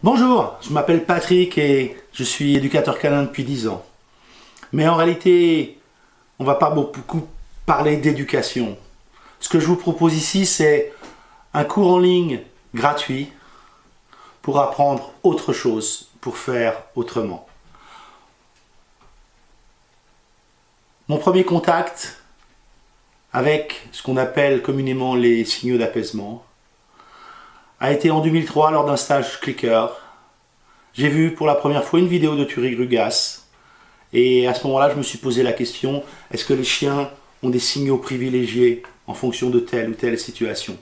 Bonjour, je m'appelle Patrick et je suis éducateur canin depuis 10 ans. Mais en réalité, on va pas beaucoup parler d'éducation. Ce que je vous propose ici, c'est un cours en ligne gratuit pour apprendre autre chose, pour faire autrement. Mon premier contact avec ce qu'on appelle communément les signaux d'apaisement a été en 2003 lors d'un stage clicker. J'ai vu pour la première fois une vidéo de Thierry Grugas et à ce moment-là, je me suis posé la question, est-ce que les chiens ont des signaux privilégiés en fonction de telle ou telle situation?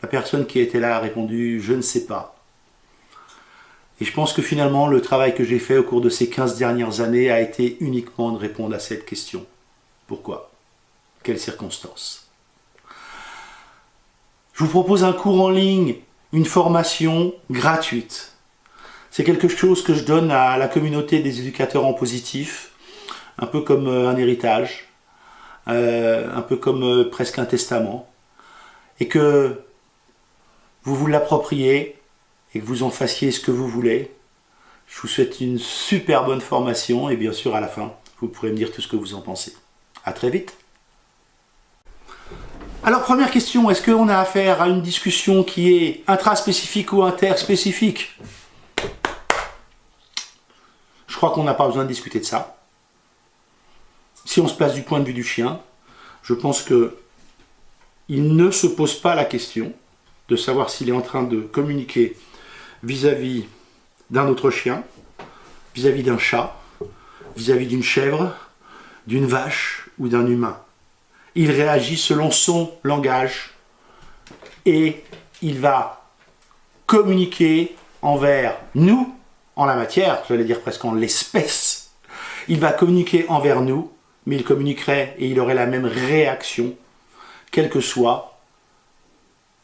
La personne qui était là a répondu, je ne sais pas. Et je pense que finalement, le travail que j'ai fait au cours de ces 15 dernières années a été uniquement de répondre à cette question. Pourquoi? Quelles circonstances? Je vous propose un cours en ligne, une formation gratuite. C'est quelque chose que je donne à la communauté des éducateurs en positif, un peu comme un héritage, un peu comme presque un testament, et que vous vous l'appropriez et que vous en fassiez ce que vous voulez. Je vous souhaite une super bonne formation et bien sûr à la fin, vous pourrez me dire tout ce que vous en pensez. À très vite. Alors première question, est-ce qu'on a affaire à une discussion qui est intraspécifique ou interspécifique? Je crois qu'on n'a pas besoin de discuter de ça. Si on se place du point de vue du chien, je pense que il ne se pose pas la question de savoir s'il est en train de communiquer vis-à-vis d'un autre chien, vis-à-vis d'un chat, vis-à-vis d'une chèvre, d'une vache ou d'un humain. Il réagit selon son langage et il va communiquer envers nous, en la matière, j'allais dire presque en l'espèce. Il va communiquer envers nous, mais il communiquerait et il aurait la même réaction, quel que soit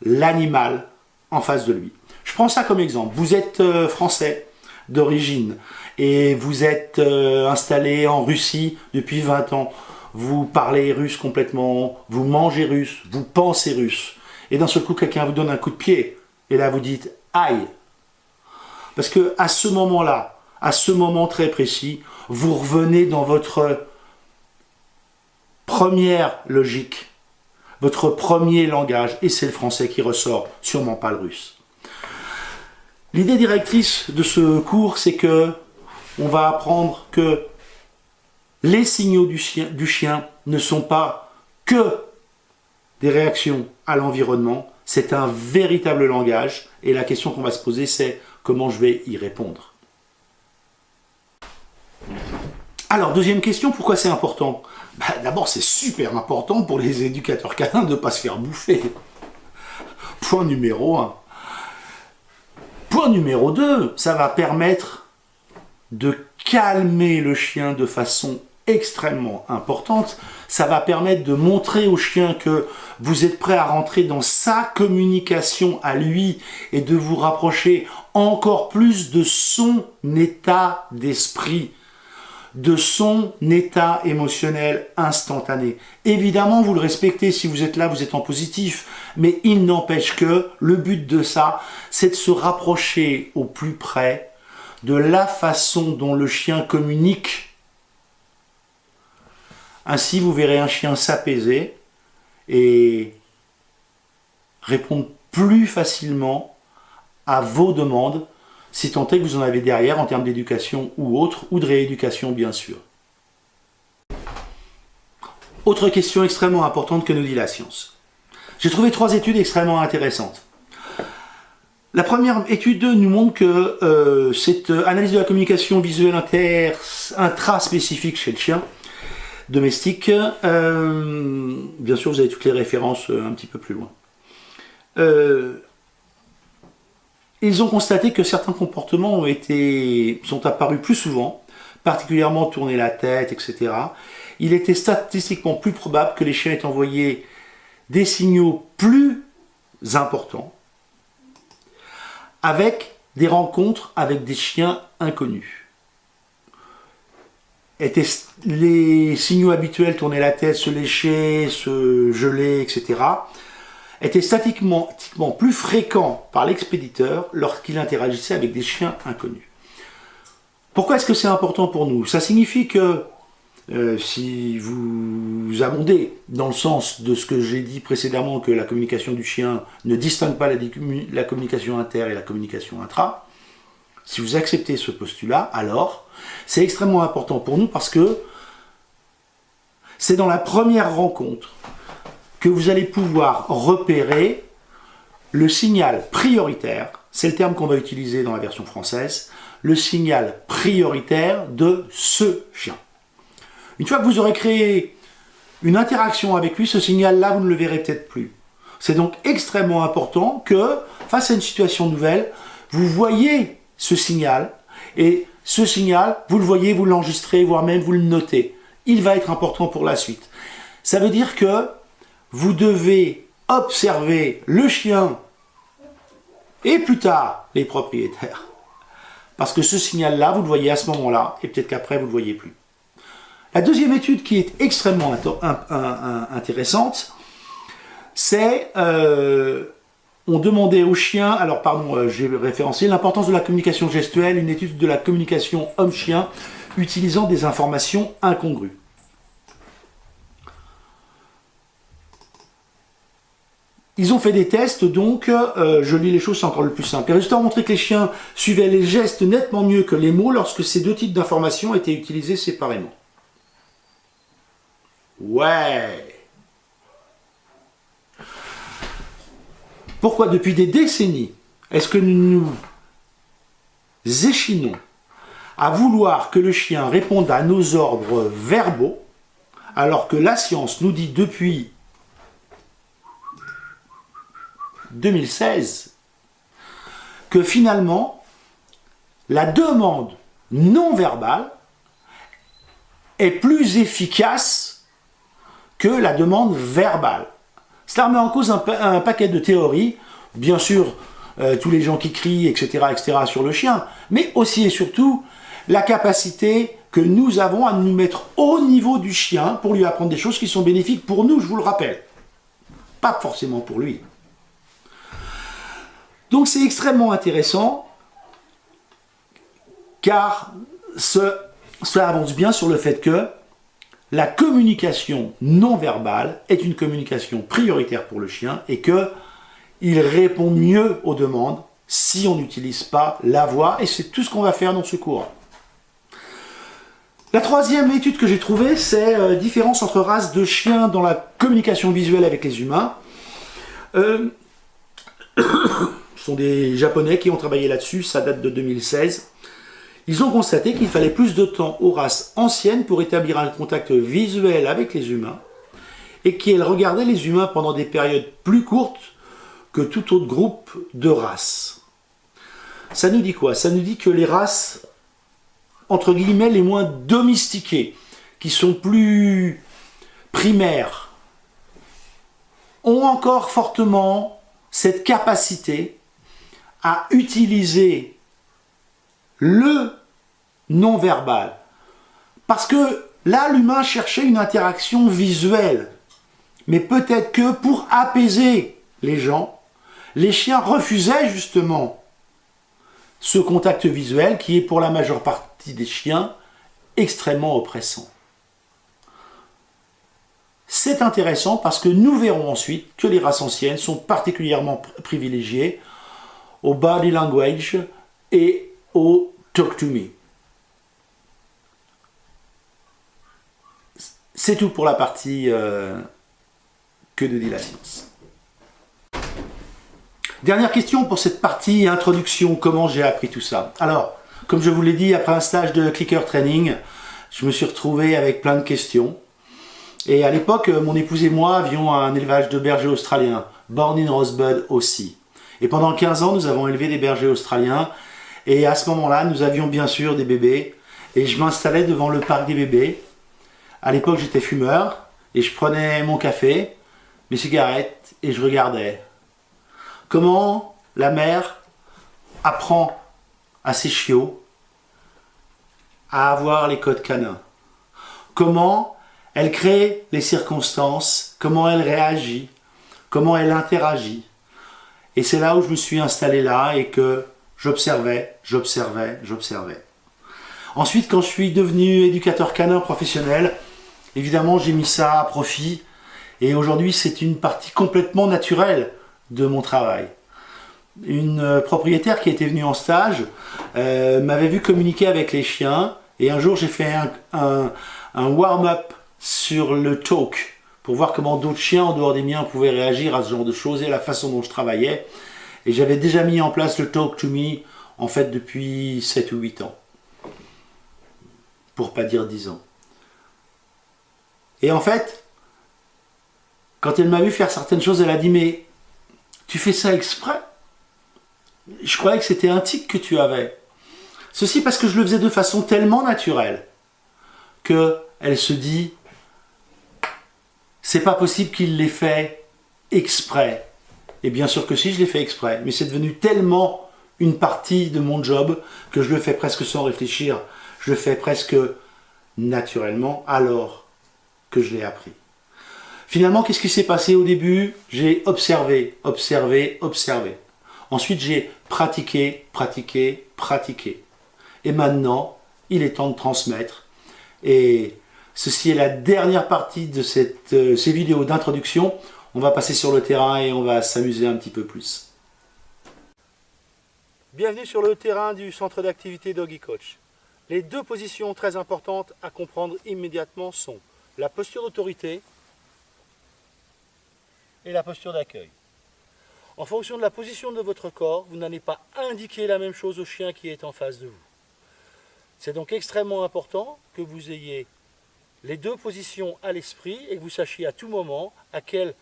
l'animal en face de lui. Je prends ça comme exemple. Vous êtes français d'origine et vous êtes installé en Russie depuis 20 ans. Vous parlez russe complètement, vous mangez russe, vous pensez russe. Et d'un seul coup, quelqu'un vous donne un coup de pied. Et là, vous dites « aïe ». Parce que à ce moment-là, à ce moment très précis, vous revenez dans votre première logique, votre premier langage, et c'est le français qui ressort, sûrement pas le russe. L'idée directrice de ce cours, c'est que on va apprendre que les signaux du chien ne sont pas que des réactions à l'environnement, c'est un véritable langage, et la question qu'on va se poser, c'est comment je vais y répondre. Alors, deuxième question, pourquoi c'est important? D'abord, c'est super important pour les éducateurs canins de ne pas se faire bouffer. Point numéro 1. Point numéro 2, ça va permettre de calmer le chien de façon extrêmement importante. Ça va permettre de montrer au chien que vous êtes prêt à rentrer dans sa communication à lui et de vous rapprocher encore plus de son état d'esprit, de son état émotionnel instantané. Évidemment, vous le respectez, si vous êtes là, vous êtes en positif, mais il n'empêche que le but de ça, c'est de se rapprocher au plus près de la façon dont le chien communique. Ainsi, vous verrez un chien s'apaiser et répondre plus facilement à vos demandes, si tant est que vous en avez derrière en termes d'éducation ou autre, ou de rééducation bien sûr. Autre question extrêmement importante que nous dit la science. J'ai trouvé 3 études extrêmement intéressantes. La première étude nous montre que cette analyse de la communication visuelle intraspécifique chez le chien domestique, bien sûr vous avez toutes les références un petit peu plus loin. Ils ont constaté que certains comportements sont apparus plus souvent, particulièrement tourner la tête, etc. Il était statistiquement plus probable que les chiens aient envoyé des signaux plus importants avec des rencontres avec des chiens inconnus. Les signaux habituels, tourner la tête, se lécher, se geler, etc., était statistiquement plus fréquent par l'expéditeur lorsqu'il interagissait avec des chiens inconnus. Pourquoi est-ce que c'est important pour nous? Ça signifie que si vous abondez dans le sens de ce que j'ai dit précédemment, que la communication du chien ne distingue pas la communication inter et la communication intra, si vous acceptez ce postulat, alors c'est extrêmement important pour nous parce que c'est dans la première rencontre que vous allez pouvoir repérer le signal prioritaire, c'est le terme qu'on va utiliser dans la version française, le signal prioritaire de ce chien. Une fois que vous aurez créé une interaction avec lui, ce signal-là, vous ne le verrez peut-être plus. C'est donc extrêmement important que, face à une situation nouvelle, vous voyez ce signal, et ce signal, vous le voyez, vous l'enregistrez, voire même vous le notez. Il va être important pour la suite. Ça veut dire que vous devez observer le chien et plus tard les propriétaires. Parce que ce signal-là, vous le voyez à ce moment-là, et peut-être qu'après, vous ne le voyez plus. La deuxième étude qui est extrêmement intéressante, c'est, on demandait aux chiens, alors pardon, j'ai référencé l'importance de la communication gestuelle, une étude de la communication homme-chien utilisant des informations incongrues. Ils ont fait des tests, donc je lis les choses, c'est encore le plus simple. Les résultats ont montré que les chiens suivaient les gestes nettement mieux que les mots lorsque ces deux types d'informations étaient utilisés séparément. Ouais. Pourquoi depuis des décennies est-ce que nous nous échinons à vouloir que le chien réponde à nos ordres verbaux, alors que la science nous dit depuis 2016 que finalement la demande non verbale est plus efficace que la demande verbale. Cela remet en cause un paquet de théories, bien sûr tous les gens qui crient, etc., sur le chien, mais aussi et surtout la capacité que nous avons à nous mettre au niveau du chien pour lui apprendre des choses qui sont bénéfiques pour nous, je vous le rappelle. Pas forcément pour lui. Donc c'est extrêmement intéressant, car cela avance bien sur le fait que la communication non verbale est une communication prioritaire pour le chien et qu'il répond mieux aux demandes si on n'utilise pas la voix, et c'est tout ce qu'on va faire dans ce cours. La troisième étude que j'ai trouvée, c'est différence entre races de chiens dans la communication visuelle avec les humains. Ce sont des Japonais qui ont travaillé là-dessus, ça date de 2016. Ils ont constaté qu'il fallait plus de temps aux races anciennes pour établir un contact visuel avec les humains et qu'elles regardaient les humains pendant des périodes plus courtes que tout autre groupe de races. Ça nous dit quoi? Ça nous dit que les races, entre guillemets, les moins domestiquées, qui sont plus primaires, ont encore fortement cette capacité à utiliser le non-verbal. Parce que là, l'humain cherchait une interaction visuelle. Mais peut-être que pour apaiser les gens, les chiens refusaient justement ce contact visuel qui est pour la majeure partie des chiens extrêmement oppressant. C'est intéressant parce que nous verrons ensuite que les races anciennes sont particulièrement privilégiées au body language et au talk to me. C'est tout pour la partie que nous dit la science. Dernière question pour cette partie introduction, comment j'ai appris tout ça. Alors, comme je vous l'ai dit, après un stage de clicker training, je me suis retrouvé avec plein de questions. Et à l'époque, mon épouse et moi avions un élevage de bergers australiens, Born in Rosebud aussi. Et pendant 15 ans, nous avons élevé des bergers australiens. Et à ce moment-là, nous avions bien sûr des bébés. Et je m'installais devant le parc des bébés. À l'époque, j'étais fumeur. Et je prenais mon café, mes cigarettes, et je regardais. Comment la mère apprend à ses chiots à avoir les codes canins. Comment elle crée les circonstances, comment elle réagit, comment elle interagit. Et c'est là où je me suis installé là et que j'observais. Ensuite, quand je suis devenu éducateur canin professionnel, évidemment, j'ai mis ça à profit. Et aujourd'hui, c'est une partie complètement naturelle de mon travail. Une propriétaire qui était venue en stage m'avait vu communiquer avec les chiens. Et un jour, j'ai fait un warm-up sur le talk pour voir comment d'autres chiens en dehors des miens pouvaient réagir à ce genre de choses et la façon dont je travaillais. Et j'avais déjà mis en place le talk to me en fait depuis 7 ou 8 ans. Pour pas dire 10 ans. Et en fait, quand elle m'a vu faire certaines choses, elle a dit « Mais tu fais ça exprès ? Je croyais que c'était un tic que tu avais. » Ceci parce que je le faisais de façon tellement naturelle qu'elle se dit « C'est pas possible qu'il l'ait fait exprès. » Et bien sûr que si, je l'ai fait exprès. Mais c'est devenu tellement une partie de mon job que je le fais presque sans réfléchir. Je le fais presque naturellement alors que je l'ai appris. Finalement, qu'est-ce qui s'est passé au début? J'ai observé. Ensuite, j'ai pratiqué. Et maintenant, il est temps de transmettre. Et ceci est la dernière partie de ces vidéos d'introduction. On va passer sur le terrain et on va s'amuser un petit peu plus. Bienvenue sur le terrain du centre d'activité Doggy Coach. Les deux positions très importantes à comprendre immédiatement sont la posture d'autorité et la posture d'accueil. En fonction de la position de votre corps, vous n'allez pas indiquer la même chose au chien qui est en face de vous. C'est donc extrêmement important que vous ayez les deux positions à l'esprit et que vous sachiez à tout moment à quelle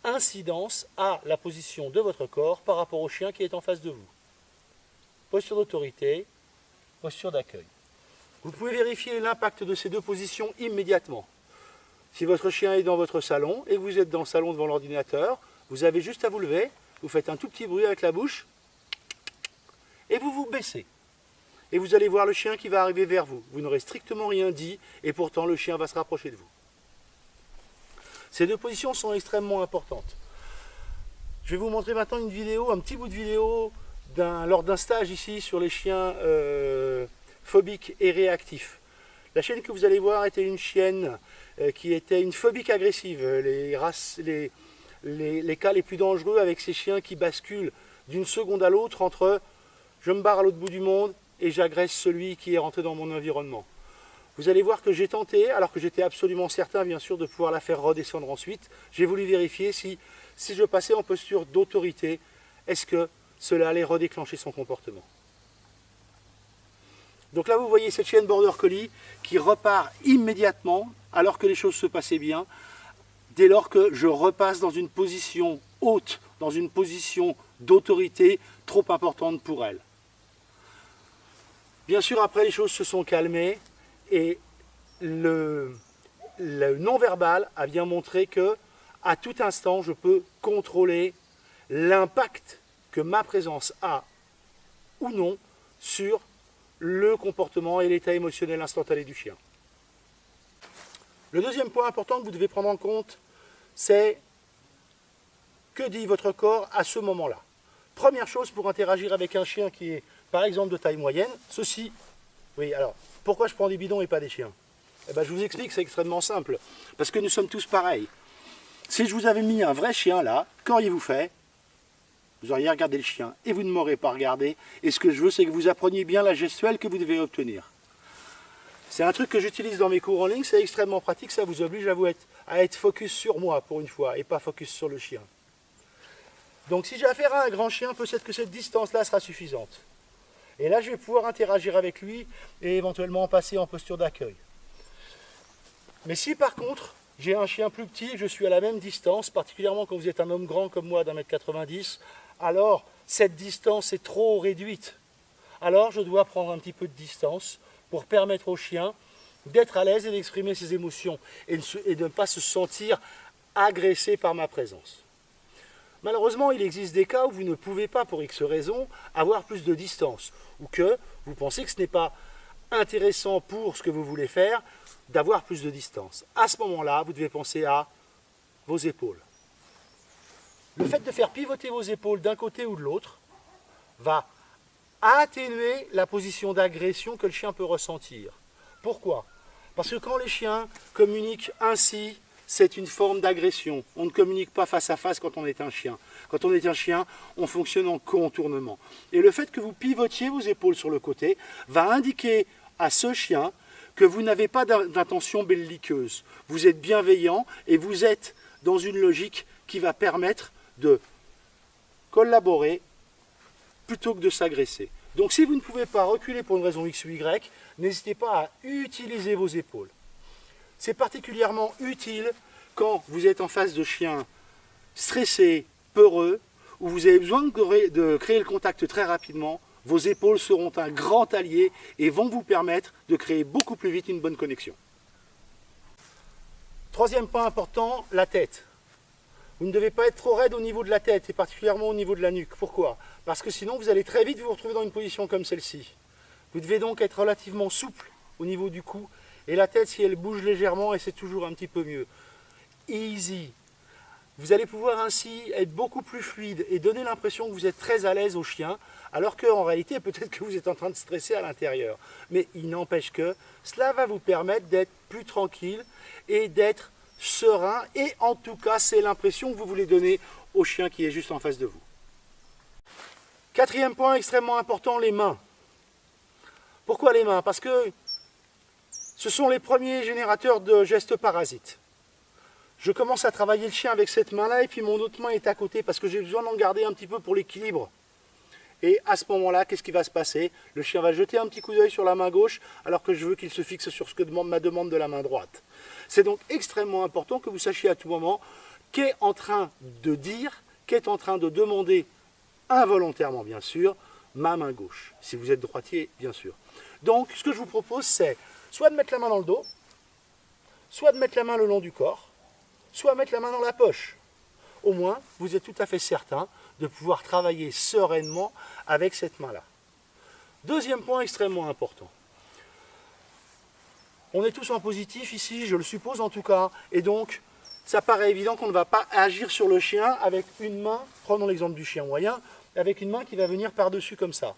incidence a la position de votre corps par rapport au chien qui est en face de vous. Posture d'autorité, posture d'accueil. Vous pouvez vérifier l'impact de ces deux positions immédiatement. Si votre chien est dans votre salon et que vous êtes dans le salon devant l'ordinateur, vous avez juste à vous lever, vous faites un tout petit bruit avec la bouche et vous vous baissez. Et vous allez voir le chien qui va arriver vers vous. Vous n'aurez strictement rien dit et pourtant le chien va se rapprocher de vous. Ces deux positions sont extrêmement importantes. Je vais vous montrer maintenant une vidéo, un petit bout de vidéo lors d'un stage ici sur les chiens phobiques et réactifs. La chienne que vous allez voir était une chienne qui était une phobique agressive. Les cas les plus dangereux avec ces chiens qui basculent d'une seconde à l'autre entre je me barre à l'autre bout du monde et j'agresse celui qui est rentré dans mon environnement. Vous allez voir que j'ai tenté, alors que j'étais absolument certain bien sûr de pouvoir la faire redescendre ensuite, j'ai voulu vérifier si je passais en posture d'autorité, est-ce que cela allait redéclencher son comportement. Donc là vous voyez cette chienne border collie qui repart immédiatement alors que les choses se passaient bien, dès lors que je repasse dans une position haute, dans une position d'autorité trop importante pour elle. Bien sûr après les choses se sont calmées et le non-verbal a bien montré que à tout instant je peux contrôler l'impact que ma présence a ou non sur le comportement et l'état émotionnel instantané du chien. Le deuxième point important que vous devez prendre en compte, c'est que dit votre corps à ce moment-là. Première chose pour interagir avec un chien qui est par exemple de taille moyenne, ceci. Oui, alors pourquoi je prends des bidons et pas des chiens? Eh bien, je vous explique, c'est extrêmement simple. Parce que nous sommes tous pareils. Si je vous avais mis un vrai chien là, qu'auriez-vous fait? Vous auriez regardé le chien et vous ne m'aurez pas regardé. Et ce que je veux, c'est que vous appreniez bien la gestuelle que vous devez obtenir. C'est un truc que j'utilise dans mes cours en ligne, c'est extrêmement pratique, ça vous oblige à être focus sur moi pour une fois et pas focus sur le chien. Donc si j'ai affaire à un grand chien, peut-être que cette distance-là sera suffisante. Et là, je vais pouvoir interagir avec lui et éventuellement passer en posture d'accueil. Mais si par contre, j'ai un chien plus petit, je suis à la même distance, particulièrement quand vous êtes un homme grand comme moi d'1m90, alors cette distance est trop réduite. Alors je dois prendre un petit peu de distance pour permettre au chien d'être à l'aise et d'exprimer ses émotions et de ne pas se sentir agressé par ma présence. Malheureusement, il existe des cas où vous ne pouvez pas, pour X raisons, avoir plus de distance, ou que vous pensez que ce n'est pas intéressant pour ce que vous voulez faire d'avoir plus de distance. À ce moment-là, vous devez penser à vos épaules. Le fait de faire pivoter vos épaules d'un côté ou de l'autre va atténuer la position d'agression que le chien peut ressentir. Pourquoi? Parce que quand les chiens communiquent ainsi, c'est une forme d'agression. On ne communique pas face à face quand on est un chien. Quand on est un chien, on fonctionne en contournement. Et le fait que vous pivotiez vos épaules sur le côté va indiquer à ce chien que vous n'avez pas d'intention belliqueuse. Vous êtes bienveillant et vous êtes dans une logique qui va permettre de collaborer plutôt que de s'agresser. Donc si vous ne pouvez pas reculer pour une raison X ou Y, n'hésitez pas à utiliser vos épaules. C'est particulièrement utile quand vous êtes en face de chiens stressés, peureux, où vous avez besoin de créer le contact très rapidement. Vos épaules seront un grand allié et vont vous permettre de créer beaucoup plus vite une bonne connexion. Troisième point important, la tête. Vous ne devez pas être trop raide au niveau de la tête et particulièrement au niveau de la nuque. Pourquoi? Parce que sinon vous allez très vite vous retrouver dans une position comme celle-ci. Vous devez donc être relativement souple au niveau du cou. Et la tête, si elle bouge légèrement, et c'est toujours un petit peu mieux. Easy. Vous allez pouvoir ainsi être beaucoup plus fluide et donner l'impression que vous êtes très à l'aise au chien, alors qu'en réalité, peut-être que vous êtes en train de stresser à l'intérieur. Mais il n'empêche que cela va vous permettre d'être plus tranquille et d'être serein. Et en tout cas, c'est l'impression que vous voulez donner au chien qui est juste en face de vous. Quatrième point extrêmement important, les mains. Pourquoi les mains? Parce que ce sont les premiers générateurs de gestes parasites. Je commence à travailler le chien avec cette main-là et puis mon autre main est à côté parce que j'ai besoin d'en garder un petit peu pour l'équilibre. Et à ce moment-là, qu'est-ce qui va se passer? Le chien va jeter un petit coup d'œil sur la main gauche alors que je veux qu'il se fixe sur ce que ma demande de la main droite. C'est donc extrêmement important que vous sachiez à tout moment qu'est en train de dire, qu'est en train de demander, involontairement bien sûr, ma main gauche. Si vous êtes droitier, bien sûr. Donc, ce que je vous propose, c'est soit de mettre la main dans le dos, soit de mettre la main le long du corps, soit mettre la main dans la poche. Au moins, vous êtes tout à fait certain de pouvoir travailler sereinement avec cette main-là. Deuxième point extrêmement important. On est tous en positif ici, je le suppose en tout cas, et donc ça paraît évident qu'on ne va pas agir sur le chien avec une main, prenons l'exemple du chien moyen, avec une main qui va venir par-dessus comme ça.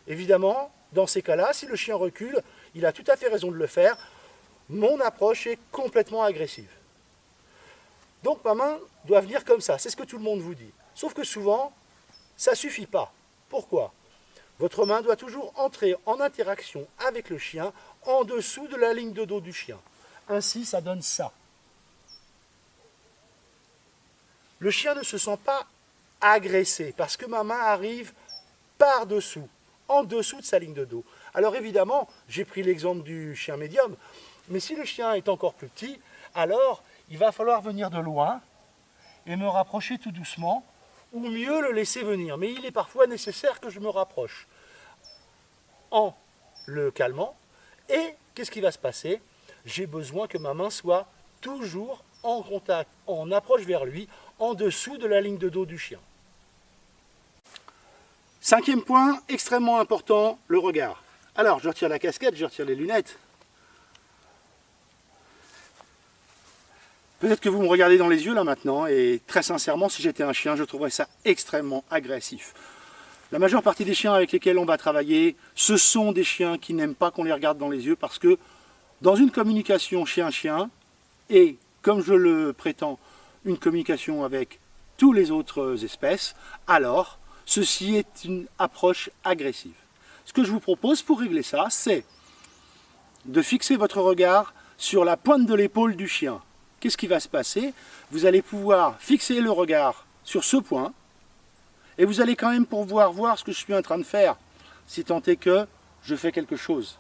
Évidemment, dans ces cas-là, si le chien recule, il a tout à fait raison de le faire. Mon approche est complètement agressive. Donc ma main doit venir comme ça, c'est ce que tout le monde vous dit. Sauf que souvent, ça ne suffit pas. Pourquoi? Votre main doit toujours entrer en interaction avec le chien en dessous de la ligne de dos du chien. Ainsi, ça donne ça. Le chien ne se sent pas agressé parce que ma main arrive par-dessous, en dessous de sa ligne de dos. Alors évidemment, j'ai pris l'exemple du chien médium, mais si le chien est encore plus petit, alors il va falloir venir de loin et me rapprocher tout doucement, ou mieux le laisser venir. Mais il est parfois nécessaire que je me rapproche en le calmant. Et qu'est-ce qui va se passer? J'ai besoin que ma main soit toujours en contact, en approche vers lui, en dessous de la ligne de dos du chien. Cinquième point, extrêmement important, le regard. Alors, je retire la casquette, je retire les lunettes. Peut-être que vous me regardez dans les yeux là maintenant, et très sincèrement, si j'étais un chien, je trouverais ça extrêmement agressif. La majeure partie des chiens avec lesquels on va travailler, ce sont des chiens qui n'aiment pas qu'on les regarde dans les yeux parce que dans une communication chien-chien, et comme je le prétends, une communication avec toutes les autres espèces, alors ceci est une approche agressive. Ce que je vous propose pour régler ça, c'est de fixer votre regard sur la pointe de l'épaule du chien. Qu'est-ce qui va se passer? Vous allez pouvoir fixer le regard sur ce point et vous allez quand même pouvoir voir ce que je suis en train de faire, si tant est que je fais quelque chose.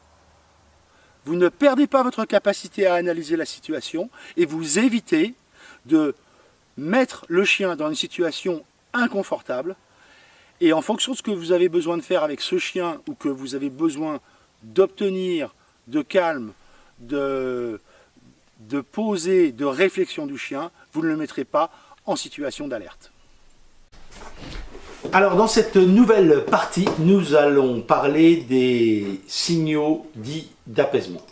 Vous ne perdez pas votre capacité à analyser la situation et vous évitez de mettre le chien dans une situation inconfortable. Et en fonction de ce que vous avez besoin de faire avec ce chien ou que vous avez besoin d'obtenir de calme, de poser, de réflexion du chien, vous ne le mettrez pas en situation d'alerte. Alors dans cette nouvelle partie, nous allons parler des signaux dits d'apaisement.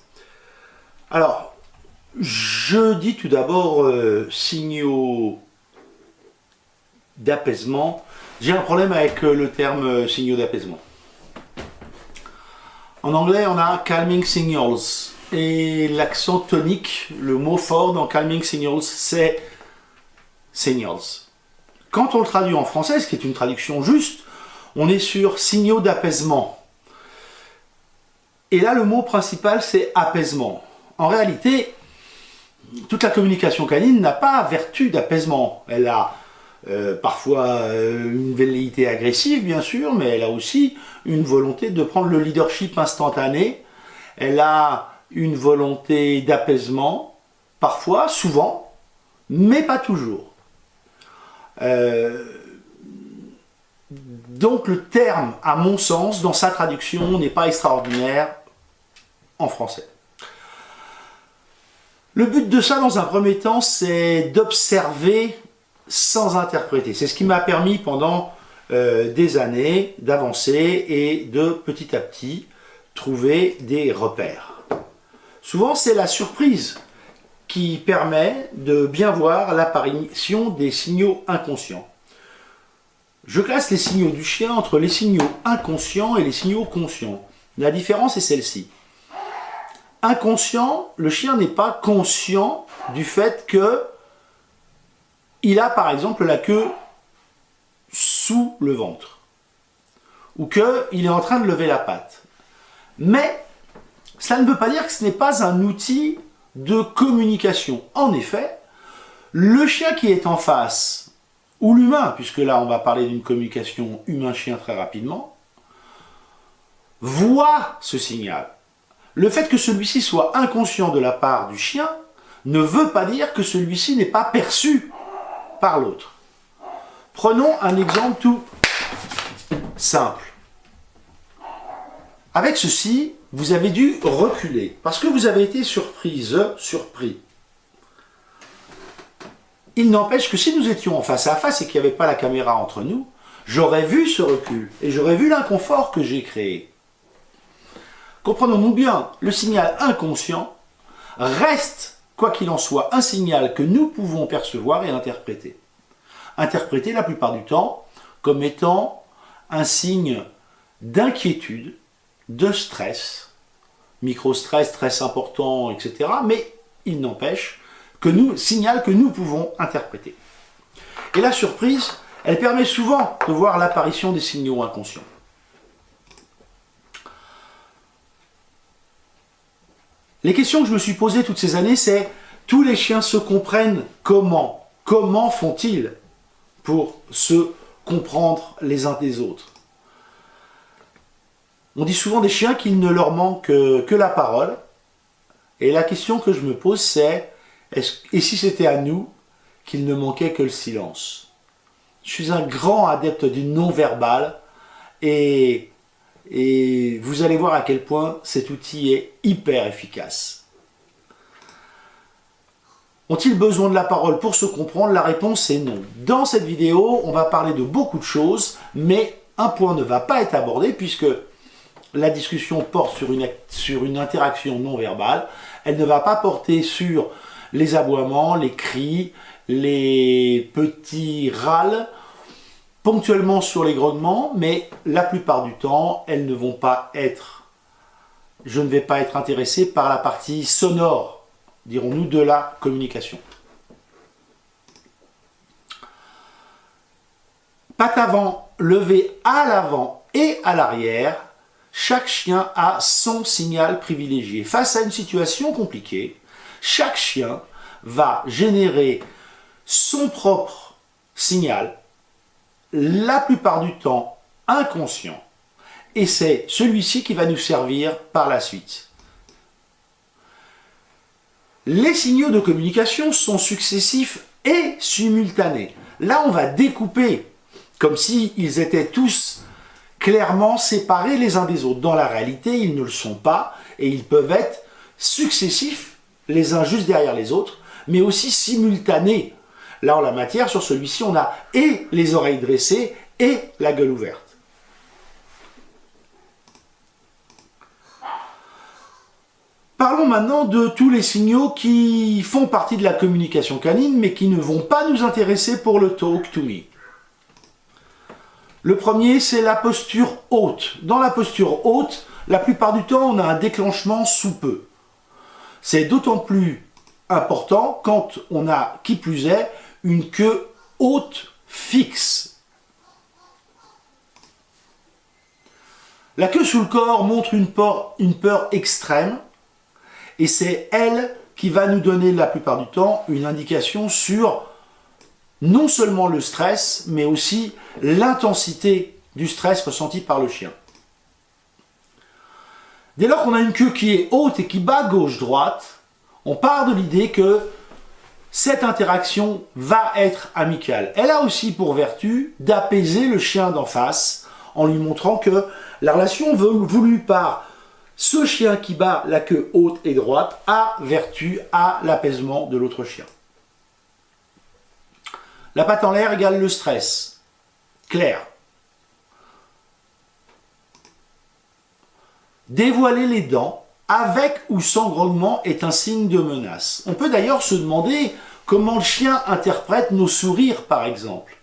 Alors, je dis tout d'abord signaux d'apaisement. J'ai un problème avec le terme signaux d'apaisement. En anglais, on a calming signals. Et l'accent tonique, le mot fort dans calming signals, c'est signals. Quand on le traduit en français, ce qui est une traduction juste, on est sur signaux d'apaisement. Et là, le mot principal, c'est apaisement. En réalité, toute la communication canine n'a pas vertu d'apaisement. Elle a parfois une velléité agressive, bien sûr, mais elle a aussi une volonté de prendre le leadership instantané. Elle a une volonté d'apaisement, parfois, souvent, mais pas toujours. Donc le terme, à mon sens, dans sa traduction, n'est pas extraordinaire en français. Le but de ça, dans un premier temps, c'est d'observer sans interpréter. C'est ce qui m'a permis pendant des années d'avancer et de petit à petit trouver des repères. Souvent, c'est la surprise qui permet de bien voir l'apparition des signaux inconscients. Je classe les signaux du chien entre les signaux inconscients et les signaux conscients. La différence est celle-ci. Inconscient, le chien n'est pas conscient du fait que il a par exemple la queue sous le ventre ou qu'il est en train de lever la patte. Mais ça ne veut pas dire que ce n'est pas un outil de communication. En effet, le chien qui est en face, ou l'humain, puisque là on va parler d'une communication humain-chien très rapidement, voit ce signal. Le fait que celui-ci soit inconscient de la part du chien ne veut pas dire que celui-ci n'est pas perçu par l'autre. Prenons un exemple tout simple. Avec ceci, vous avez dû reculer parce que vous avez été surpris. Il n'empêche que si nous étions en face à face et qu'il n'y avait pas la caméra entre nous, j'aurais vu ce recul et j'aurais vu l'inconfort que j'ai créé. Comprenons-nous bien, le signal inconscient reste, quoi qu'il en soit, un signal que nous pouvons percevoir et interpréter. Interpréter la plupart du temps comme étant un signe d'inquiétude, de stress, micro-stress, stress important, etc. Mais il n'empêche que signal que nous pouvons interpréter. Et la surprise, elle permet souvent de voir l'apparition des signaux inconscients. Les questions que je me suis posées toutes ces années, c'est tous les chiens se comprennent comment? Comment font-ils pour se comprendre les uns des autres? On dit souvent des chiens qu'il ne leur manque que la parole. Et la question que je me pose, c'est et si c'était à nous qu'il ne manquait que le silence? Je suis un grand adepte du non-verbal et vous allez voir à quel point cet outil est hyper efficace. Ont-ils besoin de la parole pour se comprendre? La réponse est non. Dans cette vidéo, on va parler de beaucoup de choses, mais un point ne va pas être abordé puisque la discussion porte sur une interaction non verbale. Elle ne va pas porter sur les aboiements, les cris, les petits râles, ponctuellement sur les grognements, mais la plupart du temps, elles ne vont pas être... Je ne vais pas être intéressé par la partie sonore, dirons-nous, de la communication. Patte avant, levée à l'avant et à l'arrière. Chaque chien a son signal privilégié. Face à une situation compliquée, chaque chien va générer son propre signal, la plupart du temps inconscient. Et c'est celui-ci qui va nous servir par la suite. Les signaux de communication sont successifs et simultanés. Là, on va découper comme s'ils étaient tous clairement séparés les uns des autres. Dans la réalité, ils ne le sont pas et ils peuvent être successifs, les uns juste derrière les autres, mais aussi simultanés. Là, en la matière, sur celui-ci, on a et les oreilles dressées et la gueule ouverte. Parlons maintenant de tous les signaux qui font partie de la communication canine, mais qui ne vont pas nous intéresser pour le Talk to Me. Le premier, c'est la posture haute. Dans la posture haute, la plupart du temps, on a un déclenchement sous peu. C'est d'autant plus important quand on a, qui plus est, une queue haute fixe. La queue sous le corps montre une peur extrême et c'est elle qui va nous donner la plupart du temps une indication sur non seulement le stress, mais aussi l'intensité du stress ressenti par le chien. Dès lors qu'on a une queue qui est haute et qui bat gauche-droite, on part de l'idée que cette interaction va être amicale. Elle a aussi pour vertu d'apaiser le chien d'en face en lui montrant que la relation voulue par ce chien qui bat la queue haute et droite a vertu à l'apaisement de l'autre chien. La patte en l'air égale le stress. Clair. Dévoiler les dents avec ou sans grognement est un signe de menace. On peut d'ailleurs se demander comment le chien interprète nos sourires, par exemple.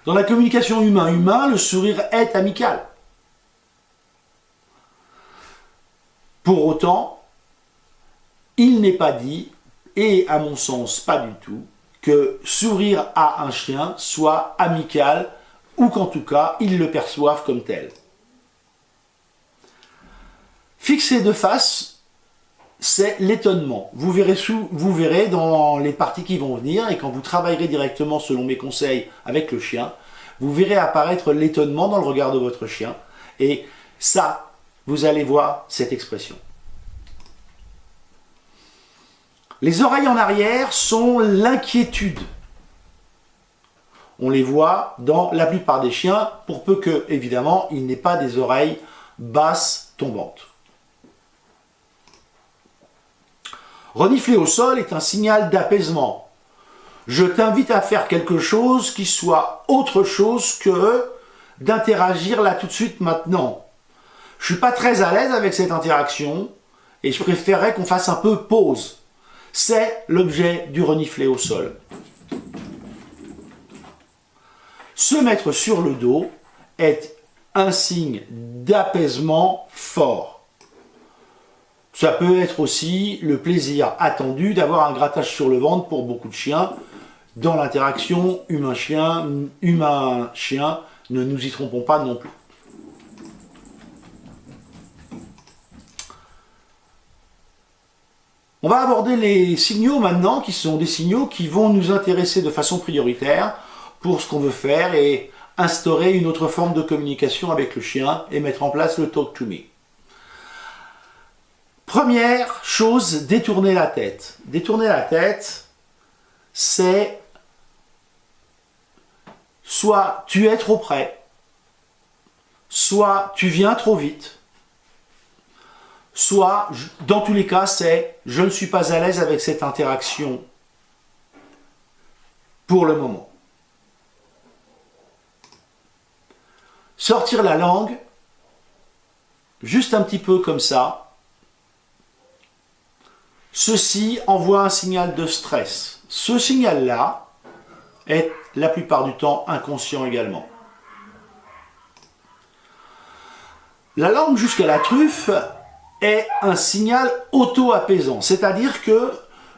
Dans la communication humain-humain, le sourire est amical. Pour autant, il n'est pas dit, et à mon sens pas du tout, que sourire à un chien soit amical ou qu'en tout cas, ils le perçoivent comme tel. Fixer de face, c'est l'étonnement. Vous verrez dans les parties qui vont venir, et quand vous travaillerez directement selon mes conseils avec le chien, vous verrez apparaître l'étonnement dans le regard de votre chien, et ça, vous allez voir cette expression. Les oreilles en arrière sont l'inquiétude. On les voit dans la plupart des chiens, pour peu que, évidemment, il n'ait pas des oreilles basses tombantes. Renifler au sol est un signal d'apaisement. Je t'invite à faire quelque chose qui soit autre chose que d'interagir là tout de suite maintenant. Je ne suis pas très à l'aise avec cette interaction et je préférerais qu'on fasse un peu pause. C'est l'objet du renifler au sol. Se mettre sur le dos est un signe d'apaisement fort. Ça peut être aussi le plaisir attendu d'avoir un grattage sur le ventre pour beaucoup de chiens. Dans l'interaction humain-chien, ne nous y trompons pas non plus. On va aborder les signaux maintenant, qui sont des signaux qui vont nous intéresser de façon prioritaire pour ce qu'on veut faire et instaurer une autre forme de communication avec le chien et mettre en place le Talk to Me. Première chose, détourner la tête. Détourner la tête, c'est soit tu es trop près, soit tu viens trop vite, soit, dans tous les cas, c'est je ne suis pas à l'aise avec cette interaction pour le moment. Sortir la langue, juste un petit peu comme ça, ceci envoie un signal de stress. Ce signal-là est la plupart du temps inconscient également. La langue jusqu'à la truffe est un signal auto-apaisant, c'est-à-dire que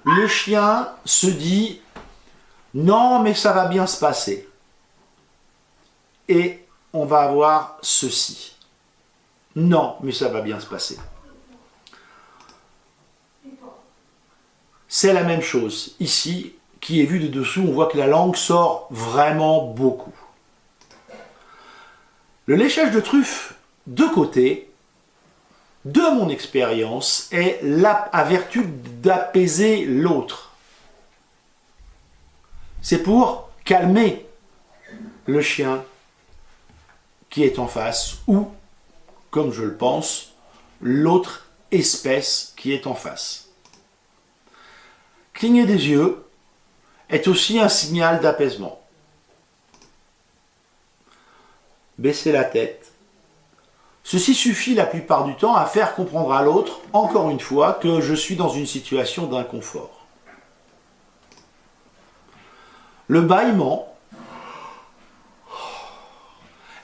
le chien se dit « non, mais ça va bien se passer ». Et on va avoir ceci. « Non, mais ça va bien se passer ». C'est la même chose. Ici, qui est vu de dessous, on voit que la langue sort vraiment beaucoup. Le léchage de truffe de côté, de mon expérience, est là à vertu d'apaiser l'autre. C'est pour calmer le chien qui est en face ou, comme je le pense, l'autre espèce qui est en face. Cligner des yeux est aussi un signal d'apaisement. Baisser la tête. Ceci suffit la plupart du temps à faire comprendre à l'autre, encore une fois, que je suis dans une situation d'inconfort. Le bâillement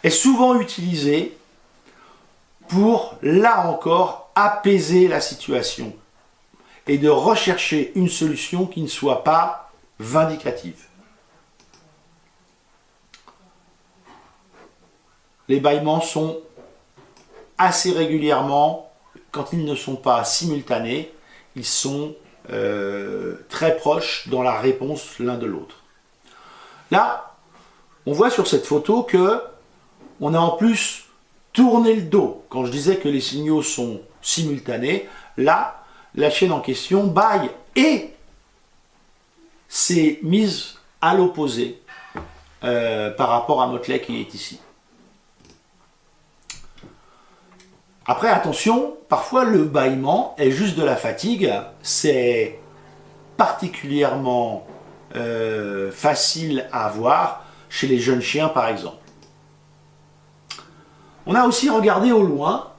est souvent utilisé pour, là encore, apaiser la situation et de rechercher une solution qui ne soit pas vindicative. Les bâillements sont assez régulièrement, quand ils ne sont pas simultanés, ils sont très proches dans la réponse l'un de l'autre. Là, on voit sur cette photo que on a en plus tourné le dos. Quand je disais que les signaux sont simultanés, là, la chaîne en question bâille et s'est mise à l'opposé par rapport à Motley qui est ici. Après, attention, parfois le bâillement est juste de la fatigue. C'est particulièrement facile à voir chez les jeunes chiens, par exemple. On a aussi regardé au loin.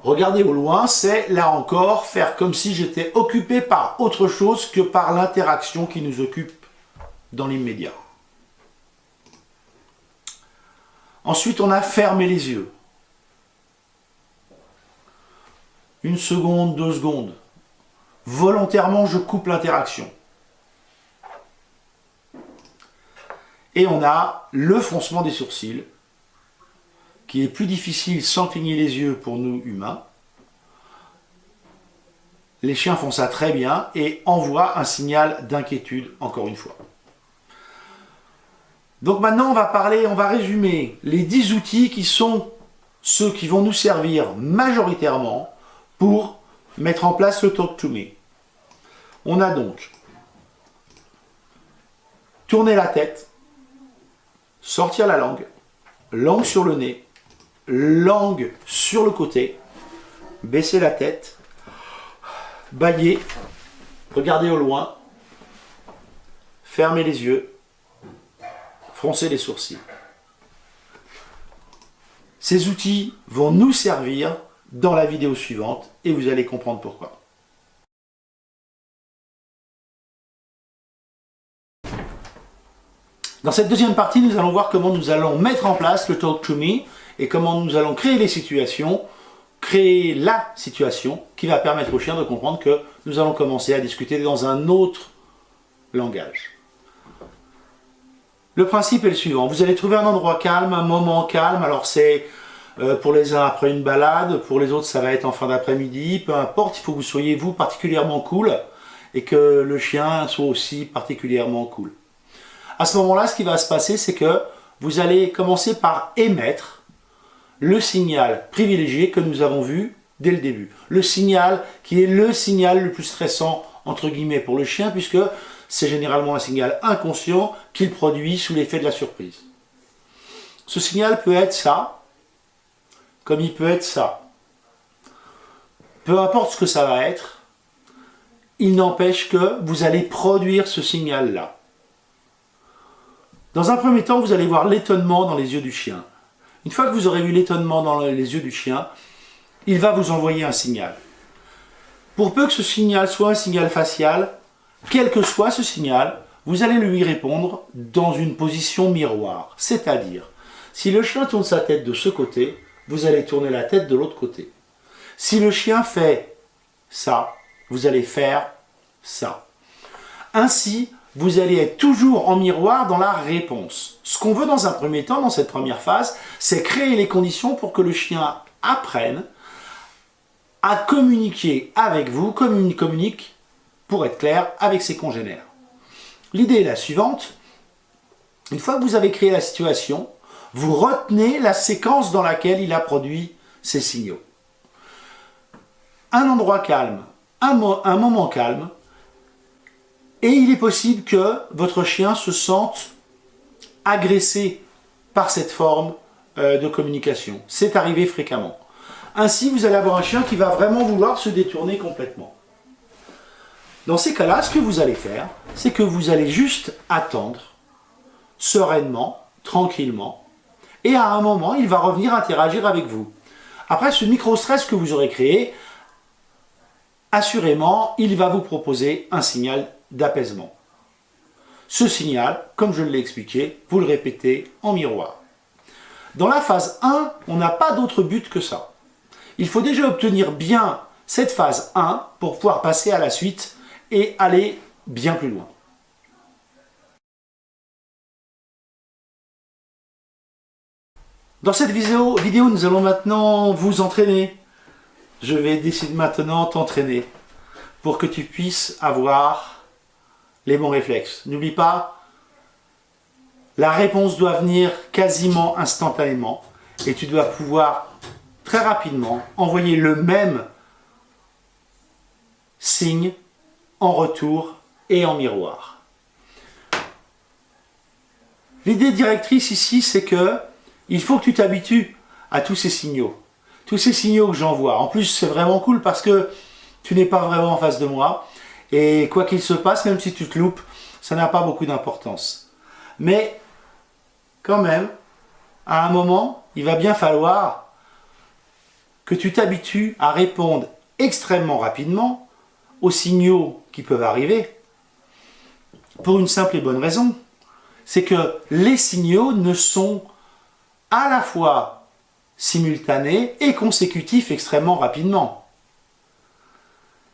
Regarder au loin, c'est là encore faire comme si j'étais occupé par autre chose que par l'interaction qui nous occupe dans l'immédiat. Ensuite, on a fermé les yeux. 1 seconde, 2 secondes. Volontairement, je coupe l'interaction. Et on a le froncement des sourcils, qui est plus difficile sans cligner les yeux pour nous humains. Les chiens font ça très bien et envoient un signal d'inquiétude, encore une fois. Donc maintenant, on va résumer les 10 outils qui sont ceux qui vont nous servir majoritairement pour mettre en place le Talk to Me. On a donc tourner la tête, sortir la langue, langue sur le nez, langue sur le côté, baisser la tête, bâiller, regarder au loin, fermer les yeux, froncer les sourcils. Ces outils vont nous servir dans la vidéo suivante et vous allez comprendre pourquoi. Dans cette deuxième partie, nous allons voir comment nous allons mettre en place le Talk to Me et comment nous allons créer les situations, créer la situation qui va permettre au chien de comprendre que nous allons commencer à discuter dans un autre langage. Le principe est le suivant, vous allez trouver un endroit calme, un moment calme, alors c'est pour les uns après une balade, pour les autres ça va être en fin d'après-midi, peu importe, il faut que vous soyez vous particulièrement cool et que le chien soit aussi particulièrement cool. À ce moment-là, ce qui va se passer, c'est que vous allez commencer par émettre le signal privilégié que nous avons vu dès le début. Le signal qui est le signal le plus stressant, entre guillemets, pour le chien, puisque c'est généralement un signal inconscient qu'il produit sous l'effet de la surprise. Ce signal peut être ça, comme il peut être ça. Peu importe ce que ça va être, il n'empêche que vous allez produire ce signal-là. Dans un premier temps, vous allez voir l'étonnement dans les yeux du chien. Une fois que vous aurez vu l'étonnement dans les yeux du chien, il va vous envoyer un signal. Pour peu que ce signal soit un signal facial, quel que soit ce signal, vous allez lui répondre dans une position miroir. C'est-à-dire, si le chien tourne sa tête de ce côté, vous allez tourner la tête de l'autre côté. Si le chien fait ça, vous allez faire ça. Ainsi, vous allez être toujours en miroir dans la réponse. Ce qu'on veut dans un premier temps, dans cette première phase, c'est créer les conditions pour que le chien apprenne à communiquer avec vous, comme il communique, pour être clair, avec ses congénères. L'idée est la suivante. Une fois que vous avez créé la situation, vous retenez la séquence dans laquelle il a produit ces signaux. Un endroit calme, un moment calme, et il est possible que votre chien se sente agressé par cette forme de communication. C'est arrivé fréquemment. Ainsi, vous allez avoir un chien qui va vraiment vouloir se détourner complètement. Dans ces cas-là, ce que vous allez faire, c'est que vous allez juste attendre sereinement, tranquillement, et à un moment, il va revenir interagir avec vous. Après ce micro-stress que vous aurez créé, assurément, il va vous proposer un signal d'apaisement. Ce signal, comme je l'ai expliqué, vous le répétez en miroir. Dans la phase 1, on n'a pas d'autre but que ça. Il faut déjà obtenir bien cette phase 1 pour pouvoir passer à la suite et aller bien plus loin. Dans cette vidéo, nous allons maintenant vous entraîner. Je vais décider maintenant t'entraîner pour que tu puisses avoir les bons réflexes. N'oublie pas, la réponse doit venir quasiment instantanément et tu dois pouvoir très rapidement envoyer le même signe en retour et en miroir. L'idée directrice ici, c'est que il faut que tu t'habitues à tous ces signaux. Tous ces signaux que j'envoie. En plus, c'est vraiment cool parce que tu n'es pas vraiment en face de moi. Et quoi qu'il se passe, même si tu te loupes, ça n'a pas beaucoup d'importance. Mais, quand même, à un moment, il va bien falloir que tu t'habitues à répondre extrêmement rapidement aux signaux qui peuvent arriver. Pour une simple et bonne raison. C'est que les signaux ne sont à la fois simultanés et consécutifs extrêmement rapidement.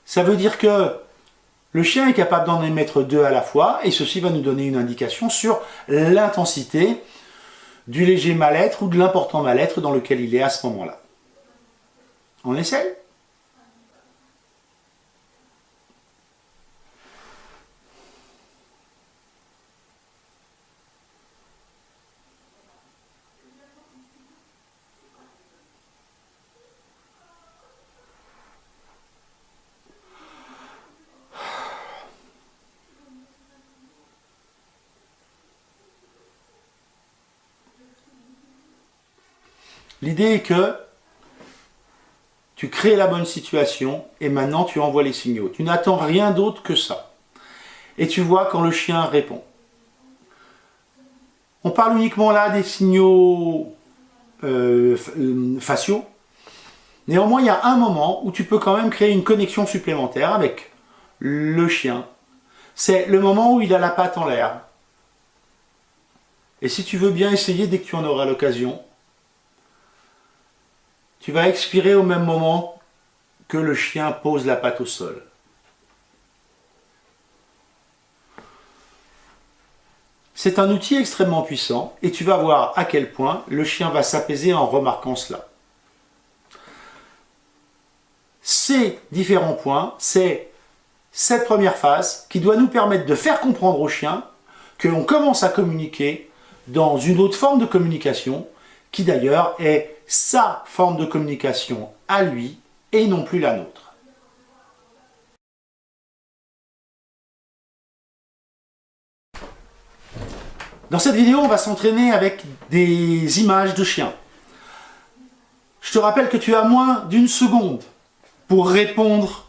Ça veut dire que le chien est capable d'en émettre 2 à la fois et ceci va nous donner une indication sur l'intensité du léger mal-être ou de l'important mal-être dans lequel il est à ce moment-là. On essaye ? L'idée est que tu crées la bonne situation et maintenant tu envoies les signaux. Tu n'attends rien d'autre que ça. Et tu vois quand le chien répond. On parle uniquement là des signaux faciaux. Néanmoins, il y a un moment où tu peux quand même créer une connexion supplémentaire avec le chien. C'est le moment où il a la patte en l'air. Et si tu veux bien essayer dès que tu en auras l'occasion, tu vas expirer au même moment que le chien pose la patte au sol. C'est un outil extrêmement puissant et tu vas voir à quel point le chien va s'apaiser en remarquant cela. Ces différents points, c'est cette première phase qui doit nous permettre de faire comprendre au chien que l'on commence à communiquer dans une autre forme de communication qui d'ailleurs est sa forme de communication à lui et non plus la nôtre. Dans cette vidéo, on va s'entraîner avec des images de chiens. Je te rappelle que tu as moins d'une seconde pour répondre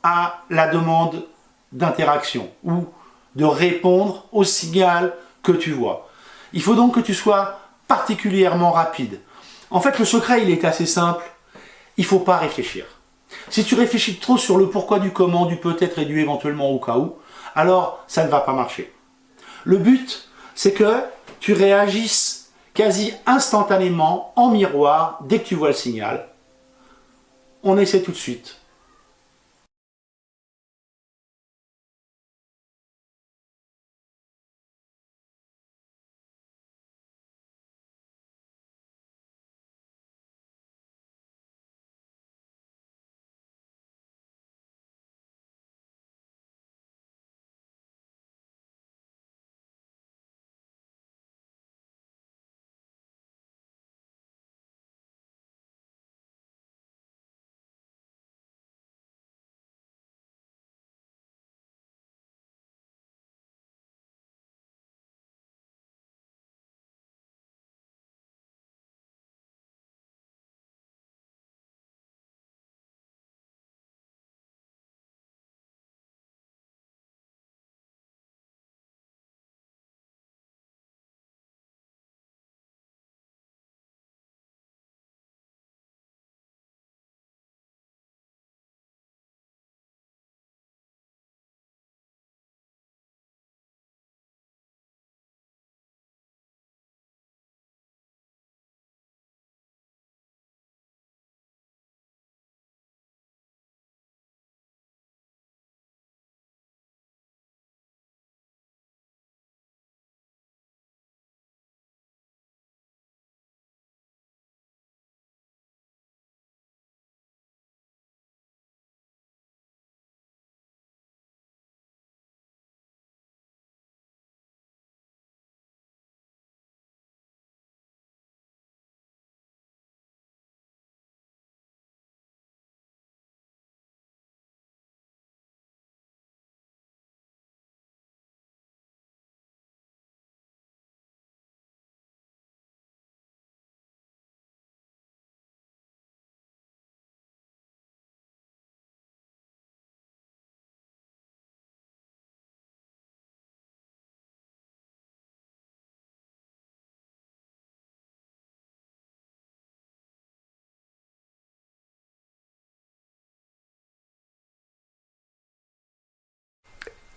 à la demande d'interaction ou de répondre au signal que tu vois. Il faut donc que tu sois particulièrement rapide. En fait, le secret, il est assez simple. Il ne faut pas réfléchir. Si tu réfléchis trop sur le pourquoi du comment, du peut-être et du éventuellement au cas où, alors ça ne va pas marcher. Le but, c'est que tu réagisses quasi instantanément en miroir dès que tu vois le signal. On essaie tout de suite.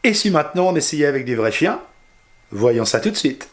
Et si maintenant on essayait avec des vrais chiens? Voyons ça tout de suite.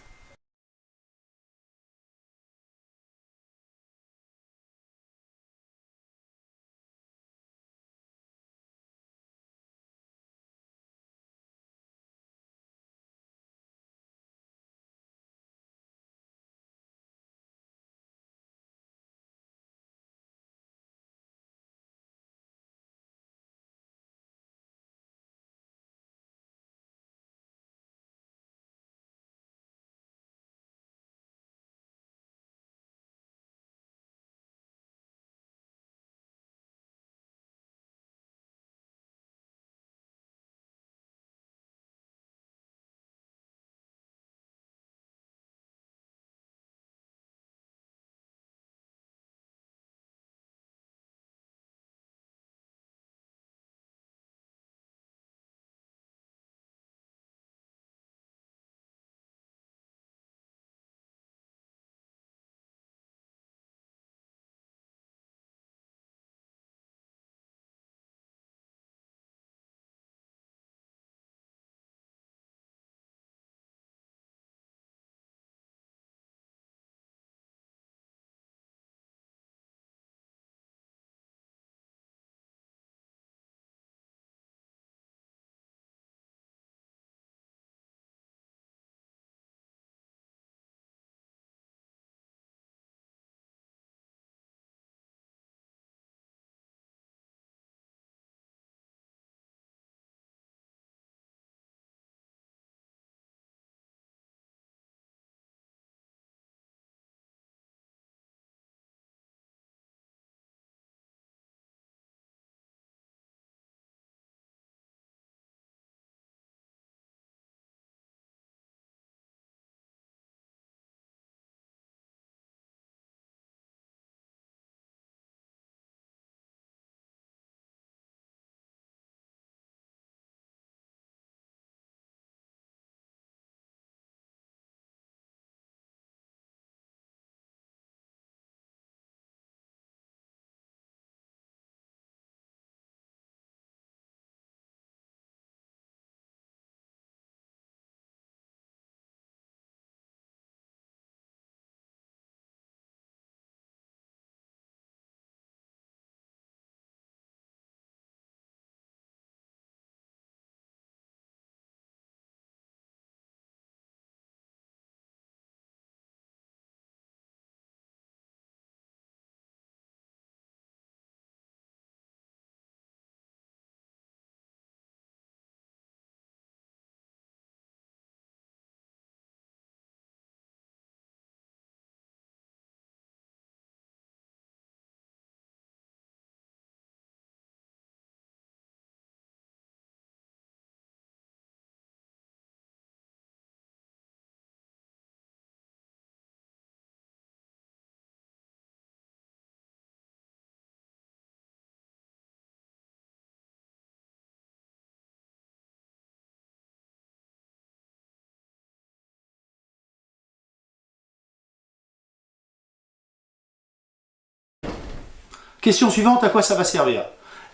Question suivante, à quoi ça va servir?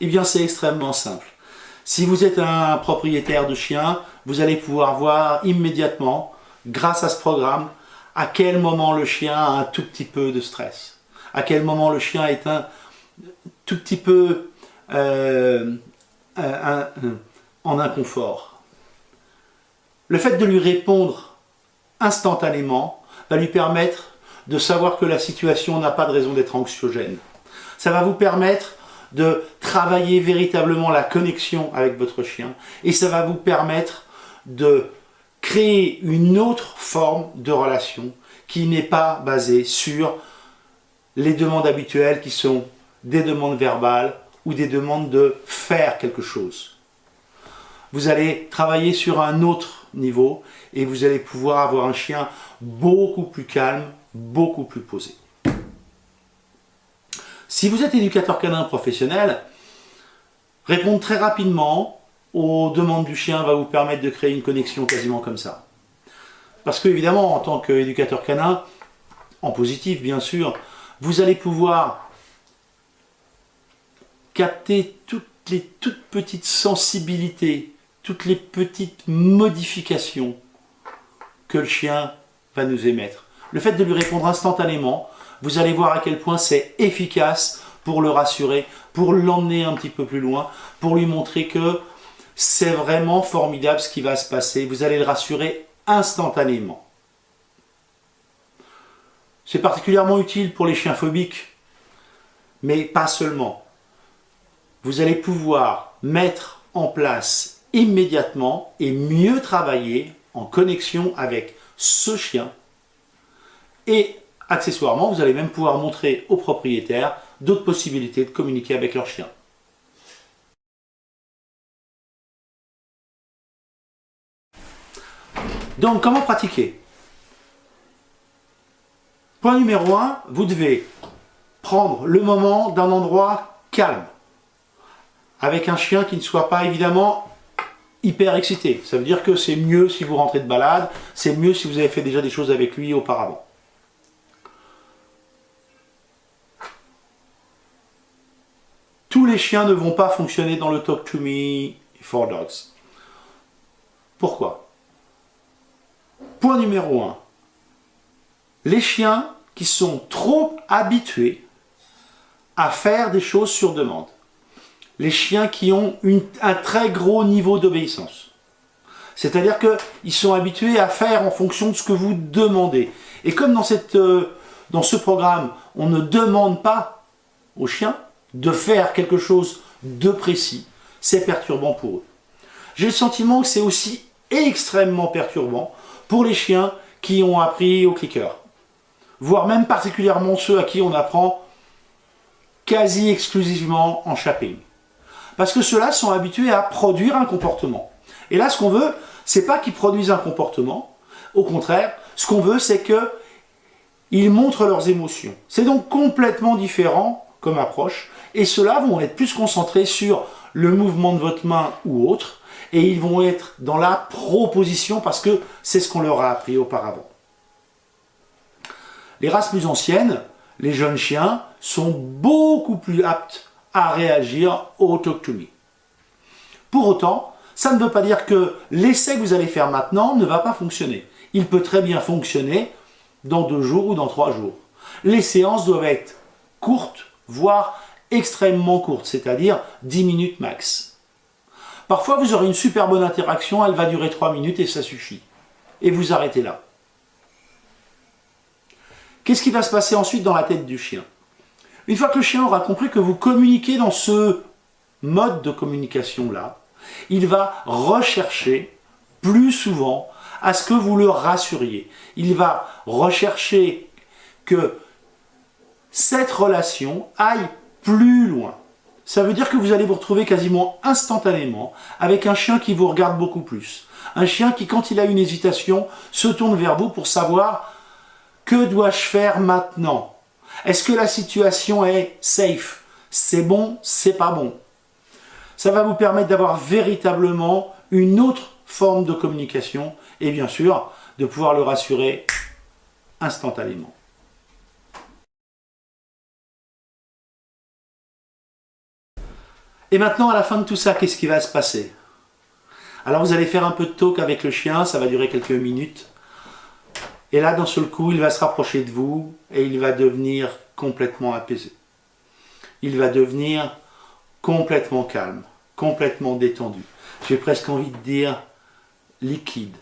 Eh bien, c'est extrêmement simple. Si vous êtes un propriétaire de chien, vous allez pouvoir voir immédiatement, grâce à ce programme, à quel moment le chien a un tout petit peu de stress, à quel moment le chien est un tout petit peu en inconfort. Le fait de lui répondre instantanément va lui permettre de savoir que la situation n'a pas de raison d'être anxiogène. Ça va vous permettre de travailler véritablement la connexion avec votre chien et ça va vous permettre de créer une autre forme de relation qui n'est pas basée sur les demandes habituelles qui sont des demandes verbales ou des demandes de faire quelque chose. Vous allez travailler sur un autre niveau et vous allez pouvoir avoir un chien beaucoup plus calme, beaucoup plus posé. Si vous êtes éducateur canin professionnel, répondre très rapidement aux demandes du chien va vous permettre de créer une connexion quasiment comme ça. Parce que évidemment, en tant qu'éducateur canin, en positif bien sûr, vous allez pouvoir capter toutes les toutes petites sensibilités, toutes les petites modifications que le chien va nous émettre. Le fait de lui répondre instantanément, vous allez voir à quel point c'est efficace pour le rassurer, pour l'emmener un petit peu plus loin, pour lui montrer que c'est vraiment formidable ce qui va se passer. Vous allez le rassurer instantanément. C'est particulièrement utile pour les chiens phobiques, mais pas seulement. Vous allez pouvoir mettre en place immédiatement et mieux travailler en connexion avec ce chien. Et accessoirement, vous allez même pouvoir montrer aux propriétaires d'autres possibilités de communiquer avec leur chien. Donc, comment pratiquer? Point numéro 1, vous devez prendre le moment d'un endroit calme, avec un chien qui ne soit pas évidemment hyper excité. Ça veut dire que c'est mieux si vous rentrez de balade, c'est mieux si vous avez fait déjà des choses avec lui auparavant. Tous les chiens ne vont pas fonctionner dans le Talk to Me for Dogs. Pourquoi? Point numéro 1. Les chiens qui sont trop habitués à faire des choses sur demande. Les chiens qui ont un très gros niveau d'obéissance. C'est-à-dire qu'ils sont habitués à faire en fonction de ce que vous demandez. Et comme dans ce programme, on ne demande pas aux chiens de faire quelque chose de précis, c'est perturbant pour eux. J'ai le sentiment que c'est aussi extrêmement perturbant pour les chiens qui ont appris au clicker, voire même particulièrement ceux à qui on apprend quasi exclusivement en shopping. Parce que ceux-là sont habitués à produire un comportement. Et là, ce qu'on veut, c'est pas qu'ils produisent un comportement. Au contraire, ce qu'on veut, c'est qu'ils montrent leurs émotions. C'est donc complètement différent comme approche. Et ceux-là vont être plus concentrés sur le mouvement de votre main ou autre. Et ils vont être dans la proposition parce que c'est ce qu'on leur a appris auparavant. Les races plus anciennes, les jeunes chiens, sont beaucoup plus aptes à réagir au Talk to Me. Pour autant, ça ne veut pas dire que l'essai que vous allez faire maintenant ne va pas fonctionner. Il peut très bien fonctionner dans 2 jours ou dans 3 jours. Les séances doivent être courtes, voire extrêmement courtes, c'est-à-dire 10 minutes max. Parfois, vous aurez une super bonne interaction, elle va durer 3 minutes et ça suffit. Et vous arrêtez là. Qu'est-ce qui va se passer ensuite dans la tête du chien? Une fois que le chien aura compris que vous communiquez dans ce mode de communication-là, il va rechercher plus souvent à ce que vous le rassuriez. Il va rechercher que cette relation aille plus loin. Ça veut dire que vous allez vous retrouver quasiment instantanément avec un chien qui vous regarde beaucoup plus. Un chien qui, quand il a une hésitation, se tourne vers vous pour savoir que dois-je faire maintenant? Est-ce que la situation est safe? C'est bon? C'est pas bon? Ça va vous permettre d'avoir véritablement une autre forme de communication et bien sûr de pouvoir le rassurer instantanément. Et maintenant, à la fin de tout ça, qu'est-ce qui va se passer? Alors vous allez faire un peu de talk avec le chien, ça va durer quelques minutes. Et là, d'un seul coup, il va se rapprocher de vous et il va devenir complètement apaisé. Il va devenir complètement calme, complètement détendu. J'ai presque envie de dire liquide.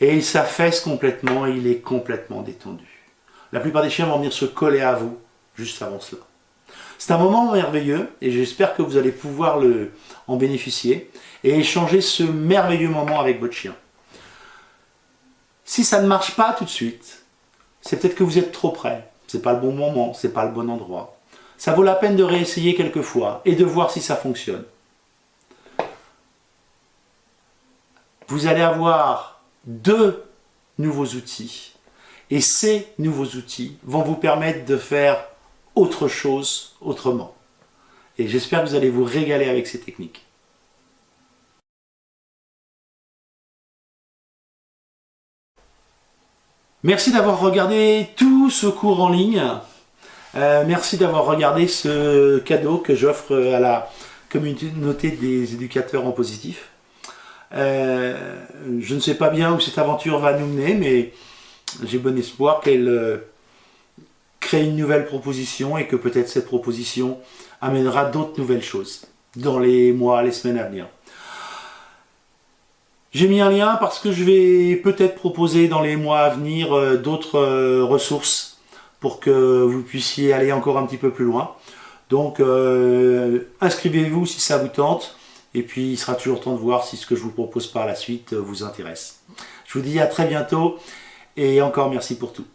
Et il s'affaisse complètement et il est complètement détendu. La plupart des chiens vont venir se coller à vous juste avant cela. C'est un moment merveilleux et j'espère que vous allez pouvoir en bénéficier et échanger ce merveilleux moment avec votre chien. Si ça ne marche pas tout de suite, c'est peut-être que vous êtes trop près. C'est pas le bon moment, c'est pas le bon endroit. Ça vaut la peine de réessayer quelques fois et de voir si ça fonctionne. Vous allez avoir 2 nouveaux outils et ces nouveaux outils vont vous permettre de faire autre chose autrement. Et j'espère que vous allez vous régaler avec ces techniques. Merci d'avoir regardé tout ce cours en ligne. Merci d'avoir regardé ce cadeau que j'offre à la communauté des éducateurs en positif. Je ne sais pas bien où cette aventure va nous mener, mais j'ai bon espoir qu'elle crée une nouvelle proposition et que peut-être cette proposition amènera d'autres nouvelles choses dans les mois, les semaines à venir. J'ai mis un lien parce que je vais peut-être proposer dans les mois à venir d'autres ressources pour que vous puissiez aller encore un petit peu plus loin. Donc inscrivez-vous si ça vous tente et puis il sera toujours temps de voir si ce que je vous propose par la suite vous intéresse. Je vous dis à très bientôt et encore merci pour tout.